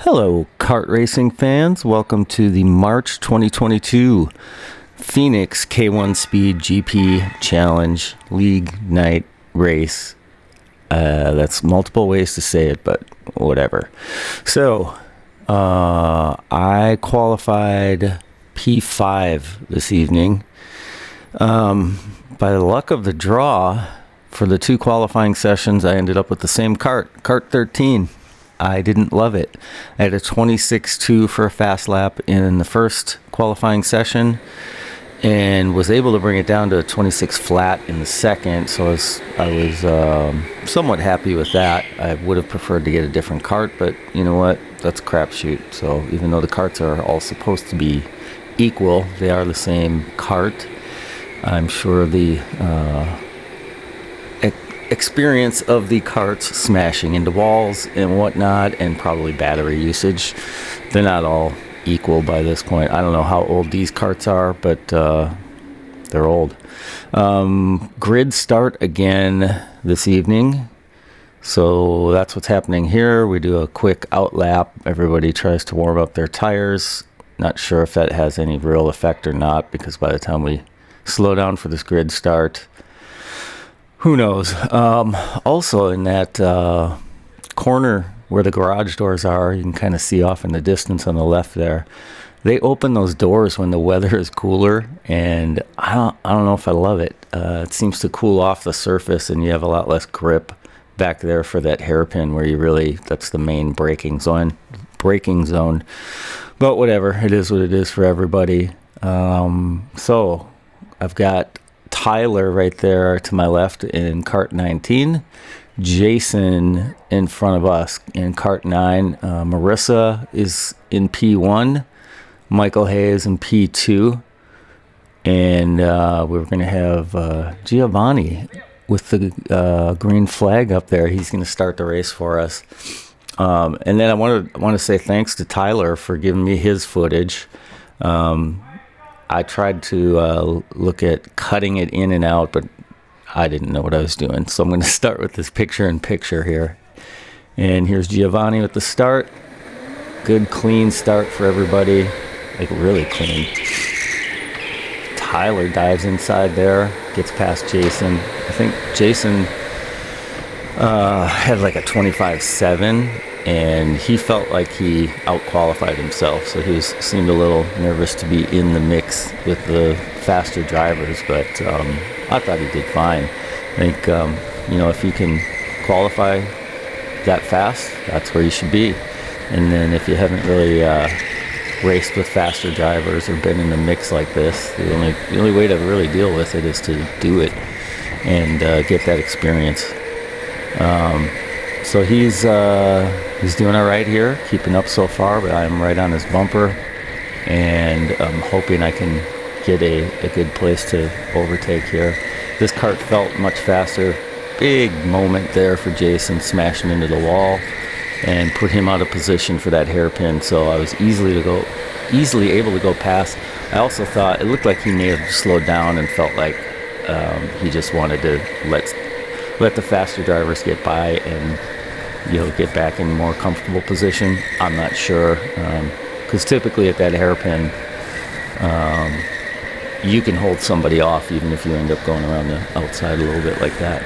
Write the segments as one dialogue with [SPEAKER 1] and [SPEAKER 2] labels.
[SPEAKER 1] Hello, kart racing fans. Welcome to the March 2022 Phoenix K1 Speed GP Challenge League Night Race. That's multiple ways to say it, but whatever. So, I qualified P5 this evening. By the luck of the draw, for the two qualifying sessions, I ended up with the same kart, Kart 13. I didn't love it. I had a 26.2 for a fast lap in the first qualifying session and was able to bring it down to a 26 flat in the second, so I was somewhat happy with that. I would have preferred to get a different kart, but you know what? That's a crapshoot. So even though the karts are all supposed to be equal, they are the same kart. I'm sure the experience of the karts smashing into walls and whatnot, and probably battery usage, they're not all equal by this point. I don't know how old these karts are, but they're old. Grid start again this evening, so that's what's happening here. We do a quick out lap. Everybody tries to warm up their tires. Not sure if that has any real effect or not, because by the time we slow down for this grid start, who knows? Also, in that corner where the garage doors are, you can kind of see off in the distance on the left there. They open those doors when the weather is cooler, and I don't know if I love it. It seems to cool off the surface, and you have a lot less grip back there for that hairpin where you really, that's the main braking zone. But whatever, it is what it is for everybody. So I've got Tyler right there to my left in Kart 19, Jason in front of us in Kart 9, Marissa is in P1, Michael Hayes in P2, and we're going to have Giovanni with the green flag up there. He's going to start the race for us. And then I want to say thanks to Tyler for giving me his footage. I tried to look at cutting it in and out, but I didn't know what I was doing. So I'm going to start with this picture-in-picture here. And here's Giovanni with the start. Good, clean start for everybody. Like, really clean. Tyler dives inside there, gets past Jason. I think Jason had like a 25.7. And he felt like he out-qualified himself, so he seemed a little nervous to be in the mix with the faster drivers, but I thought he did fine. I think, if you can qualify that fast, that's where you should be. And then if you haven't really raced with faster drivers or been in the mix like this, the only way to really deal with it is to do it and get that experience. So he's doing all right here, keeping up so far, but I'm right on his bumper, and I'm hoping I can get a good place to overtake here. This kart felt much faster. Big moment there for Jason, smashing into the wall and put him out of position for that hairpin, so I was easily able to go past. I also thought it looked like he may have slowed down and felt like he just wanted to let the faster drivers get by and get back in a more comfortable position. I'm not sure, because typically at that hairpin, you can hold somebody off even if you end up going around the outside a little bit like that.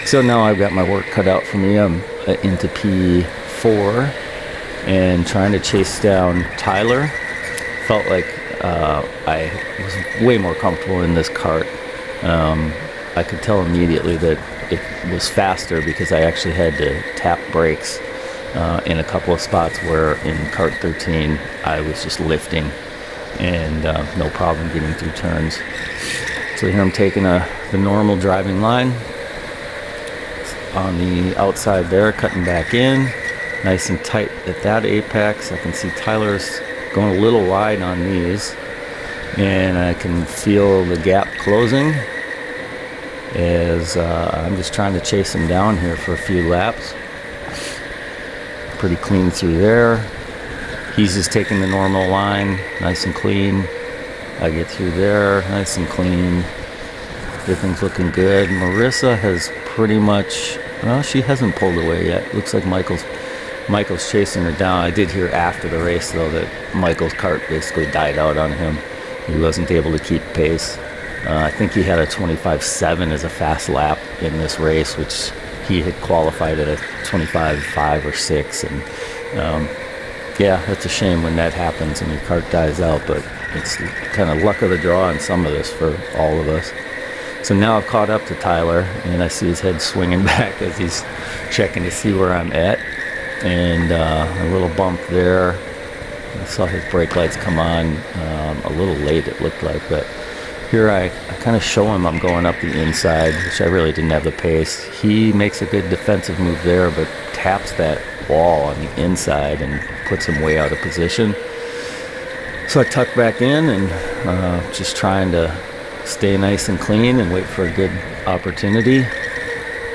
[SPEAKER 1] So now I've got my work cut out for me. I'm into P4 and trying to chase down Tyler. Felt like I was way more comfortable in this kart. I could tell immediately that it was faster because I actually had to tap brakes in a couple of spots where in Kart 13 I was just lifting and no problem getting through turns. So here I'm taking the normal driving line on the outside there, cutting back in, nice and tight at that apex. I can see Tyler's going a little wide on these, and I can feel the gap closing as I'm just trying to chase him down here for a few laps. Pretty clean through there. He's just taking the normal line, nice and clean. I get through there, nice and clean. Everything's looking good. Marissa has pretty much, well, she hasn't pulled away yet. Looks like Michael's Michael's chasing her down. I did hear after the race, though, that Michael's cart basically died out on him. He wasn't able to keep pace. I think he had a 25.7 as a fast lap in this race, which he had qualified at a 25.5 or 6. And yeah, that's a shame when that happens and your cart dies out, but it's kind of luck of the draw on some of this for all of us. So now I've caught up to Tyler, and I see his head swinging back as he's checking to see where I'm at. And a little bump there. I saw his brake lights come on a little late, it looked like. But here I kind of show him I'm going up the inside, which I really didn't have the pace. He makes a good defensive move there, but taps that wall on the inside and puts him way out of position. So I tuck back in and just trying to stay nice and clean and wait for a good opportunity.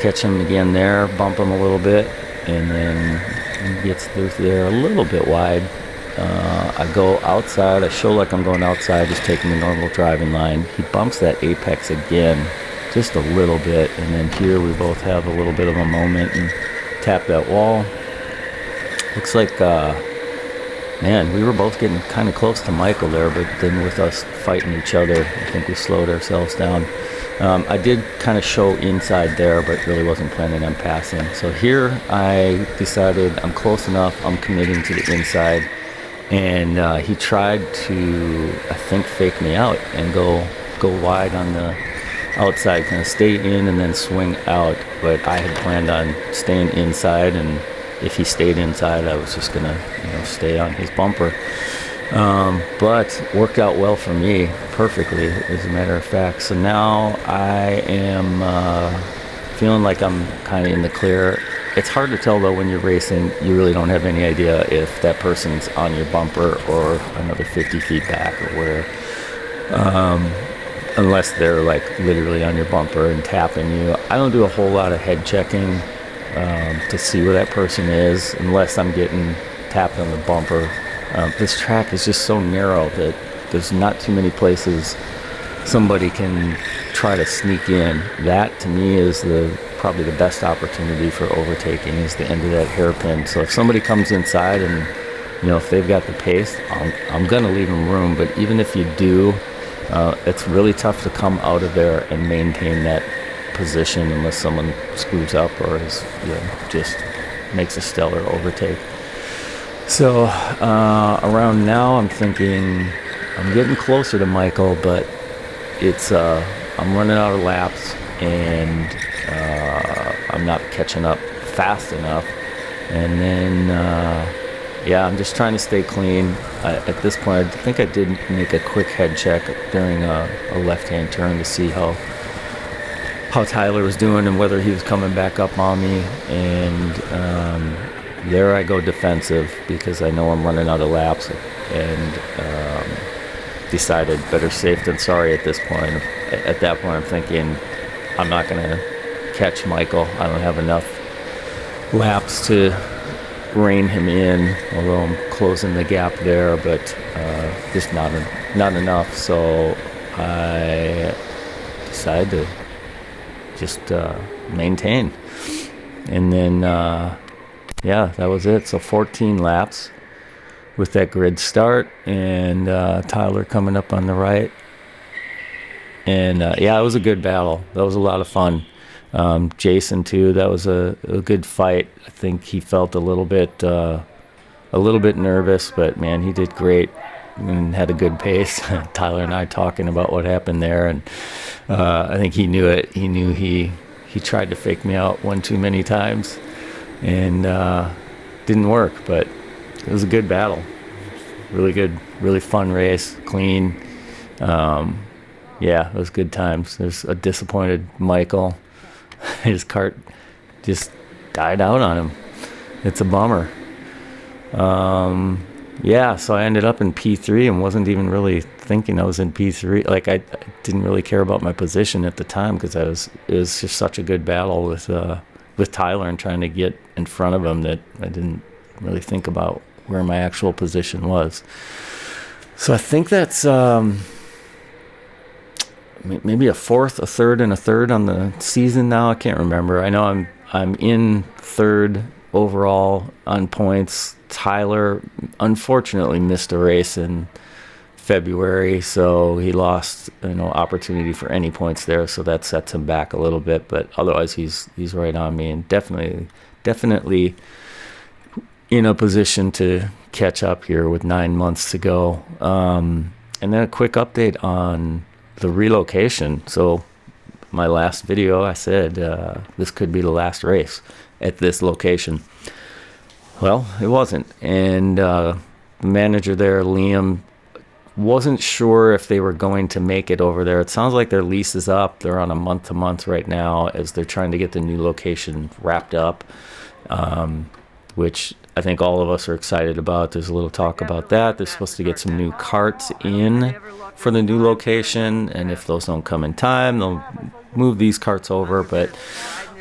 [SPEAKER 1] Catch him again there, bump him a little bit, and then he gets through there a little bit wide. I go outside. I show like I'm going outside, just taking the normal driving line. He bumps that apex again, just a little bit, and then here we both have a little bit of a moment and tap that wall. Looks like, man, we were both getting kind of close to Michael there, but then with us fighting each other, I think we slowed ourselves down. I did kind of show inside there, but really wasn't planning on passing. So here I decided I'm close enough, I'm committing to the inside. And he tried to, I think, fake me out and go wide on the outside, kind of stay in and then swing out. But I had planned on staying inside, and if he stayed inside, I was just gonna, stay on his bumper. But worked out well for me, perfectly, as a matter of fact. So now I am feeling like I'm kind of in the clear. It's hard to tell, though, when you're racing. You really don't have any idea if that person's on your bumper or another 50 feet back or where, unless they're, like, literally on your bumper and tapping you. I don't do a whole lot of head checking to see where that person is unless I'm getting tapped on the bumper. This track is just so narrow that there's not too many places somebody can try to sneak in. That, to me, is probably the best opportunity for overtaking, is the end of that hairpin. So if somebody comes inside and, if they've got the pace, I'm going to leave them room. But even if you do, it's really tough to come out of there and maintain that position unless someone screws up or is, just makes a stellar overtake. So around now, I'm thinking I'm getting closer to Michael, but it's I'm running out of laps, and I'm not catching up fast enough. And then, I'm just trying to stay clean. At this point, I think I did make a quick head check during a left-hand turn to see how Tyler was doing and whether he was coming back up on me. And there I go defensive because I know I'm running out of laps, and decided better safe than sorry at this point. At that point, I'm thinking I'm not going to catch Michael. I don't have enough laps to rein him in, although I'm closing the gap there, but just not enough. So I decided to just maintain. And then, that was it. So 14 laps with that grid start, and Tyler coming up on the right. And it was a good battle. That was a lot of fun. Jason too. That was a good fight. I think he felt a little bit nervous, but man, he did great and had a good pace. Tyler and I talking about what happened there, and I think he knew it. He knew he tried to fake me out one too many times, and didn't work. But it was a good battle. Really good, really fun race, clean. It was good times. There's a disappointed Michael. His cart just died out on him. It's a bummer. So I ended up in P3 and wasn't even really thinking I was in P3. Like, I didn't really care about my position at the time because it was just such a good battle with Tyler and trying to get in front of him that I didn't really think about where my actual position was. So I think that's maybe a fourth, a third on the season now. I can't remember. I know I'm in third overall on points. Tyler unfortunately missed a race in February, so he lost opportunity for any points there, so that sets him back a little bit. But otherwise he's right on me, and definitely in a position to catch up here with 9 months to go. And then a quick update on the relocation. So my last video, I said this could be the last race at this location. Well, it wasn't. And the manager there, Liam, wasn't sure if they were going to make it over there. It sounds like their lease is up. They're on a month-to-month right now as they're trying to get the new location wrapped up, which I think all of us are excited about. There's a little talk about that. They're supposed to get some new carts in for the new location, and if those don't come in time, they'll move these carts over. But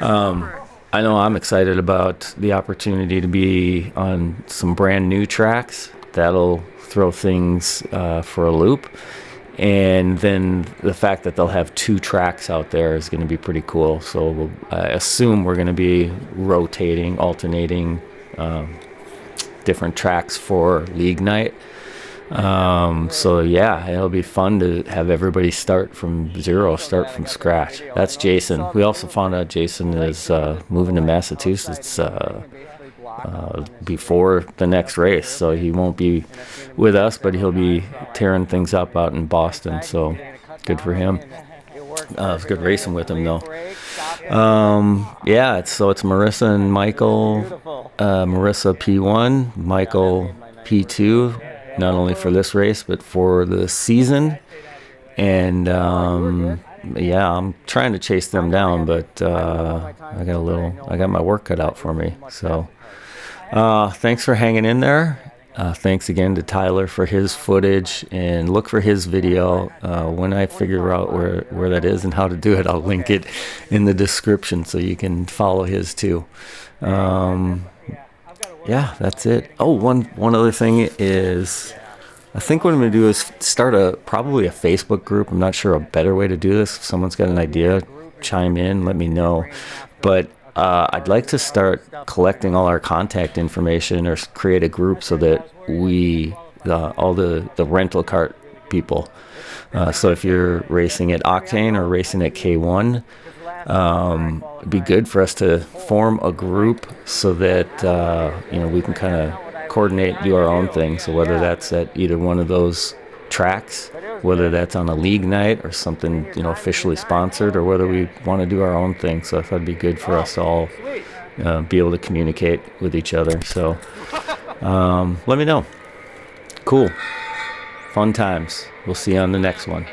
[SPEAKER 1] I know I'm excited about the opportunity to be on some brand new tracks. That'll throw things for a loop. And then the fact that they'll have 2 tracks out there is going to be pretty cool. So I assume we're going to be alternating different tracks for league night. So yeah, it'll be fun to have everybody start from zero, start from scratch. That's Jason. We also found out Jason is moving to Massachusetts before the next race, so he won't be with us, but he'll be tearing things up out in Boston, so good for him. It's good racing with him though. It's Marissa and Michael. Marissa P1, Michael P2, not only for this race but for the season. And I'm trying to chase them down, but I got my work cut out for me. So thanks for hanging in there. Thanks again to Tyler for his footage, and look for his video. When I figure out where that is and how to do it, I'll link it in the description so you can follow his too. That's it. Oh, one other thing is, I think what I'm going to do is start probably a Facebook group. I'm not sure a better way to do this. If someone's got an idea, chime in, let me know. But I'd like to start collecting all our contact information, or create a group so that we, all the rental cart people. So if you're racing at Octane or racing at K1, it'd be good for us to form a group so that we can kind of coordinate, do our own thing. So whether that's at either one of those tracks, whether that's on a league night or something officially sponsored, or whether we want to do our own thing. So I thought it'd be good for us to all be able to communicate with each other. So let me know. Cool. Fun times. We'll see you on the next one.